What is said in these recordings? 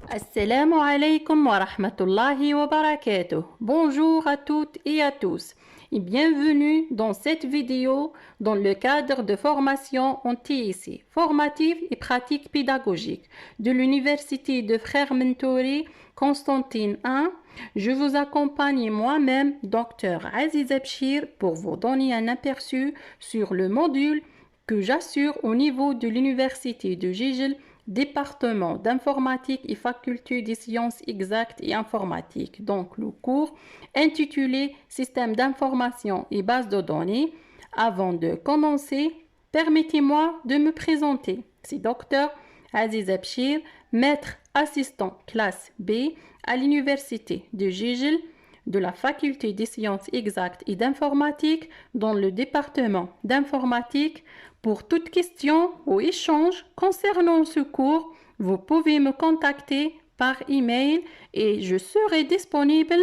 Assalamu alaikum wa rahmatullahi wa barakatuh. Bonjour à toutes et à tous et bienvenue dans cette vidéo dans le cadre de formation en TIC, formative et pratique pédagogique de l'Université de Frères Mentori Constantine 1. Je vous accompagne moi-même, Dr Aziz Abshir, pour vous donner un aperçu sur le module que j'assure au niveau de l'Université de Gigel, département d'informatique et faculté des sciences exactes et informatiques. Donc le cours intitulé Système d'information et base de données. Avant de commencer, permettez-moi de me présenter. C'est Dr Aziz Abshir, maître assistant classe B à l'Université de Gigel de la faculté des sciences exactes et d'informatique dans le département d'informatique. Pour toute question ou échange concernant ce cours, vous pouvez me contacter par email et je serai disponible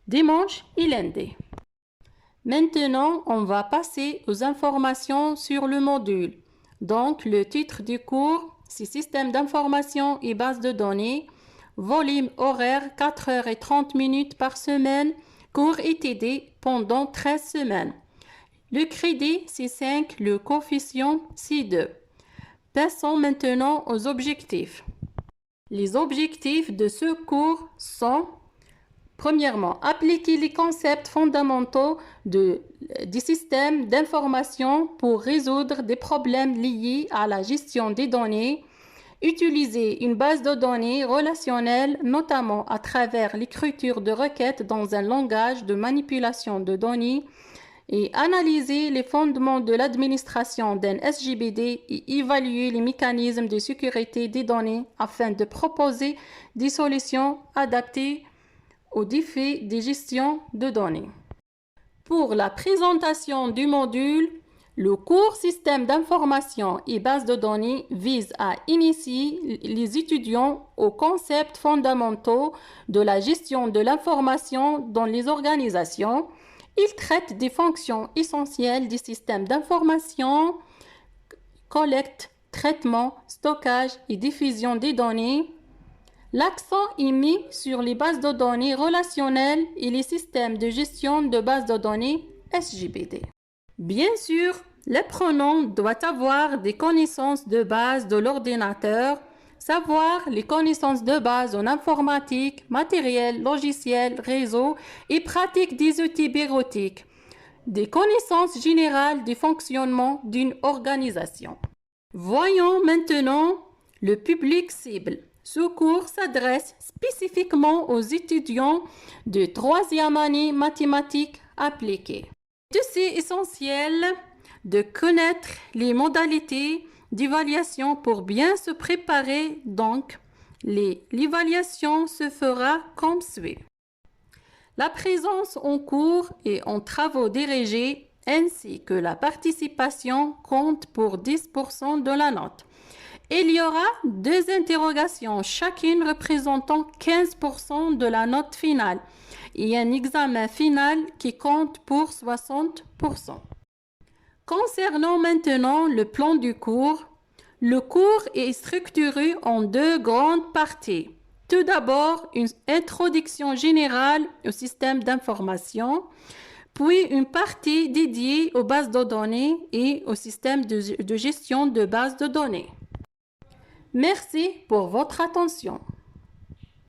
dimanche et lundi. Maintenant, on va passer aux informations sur le module. Donc, le titre du cours, c'est Système d'information et base de données. Volume horaire 4h30 par semaine. Cours ETD pendant 13 semaines. Le crédit, c'est 5, le coefficient, c'est 2. Passons maintenant aux objectifs. Les objectifs de ce cours sont, premièrement, appliquer les concepts fondamentaux des systèmes d'information pour résoudre des problèmes liés à la gestion des données, utiliser une base de données relationnelle, notamment à travers l'écriture de requêtes dans un langage de manipulation de données, et analyser les fondements de l'administration d'un SGBD et évaluer les mécanismes de sécurité des données afin de proposer des solutions adaptées aux défis de gestion de données. Pour la présentation du module, le cours Système d'information et base de données vise à initier les étudiants aux concepts fondamentaux de la gestion de l'information dans les organisations. Il traite des fonctions essentielles des systèmes d'information, collecte, traitement, stockage et diffusion des données. L'accent est mis sur les bases de données relationnelles et les systèmes de gestion de bases de données SGBD. Bien sûr, l'apprenant doit avoir des connaissances de base de l'ordinateur, savoir les connaissances de base en informatique, matériel, logiciel, réseau et pratique des outils bureautiques, des connaissances générales du fonctionnement d'une organisation. Voyons maintenant le public cible. Ce cours s'adresse spécifiquement aux étudiants de 3e année mathématiques appliquées. C'est essentiel de connaître les modalités d'évaluation pour bien se préparer. Donc, l'évaluation se fera comme suit. La présence en cours et en travaux dirigés ainsi que la participation compte pour 10% de la note. Il y aura 2 interrogations, chacune représentant 15% de la note finale et un examen final qui compte pour 60%. Concernant maintenant le plan du cours, le cours est structuré en 2 grandes parties. Tout d'abord, une introduction générale au système d'information, puis une partie dédiée aux bases de données et au système de gestion de bases de données. Merci pour votre attention.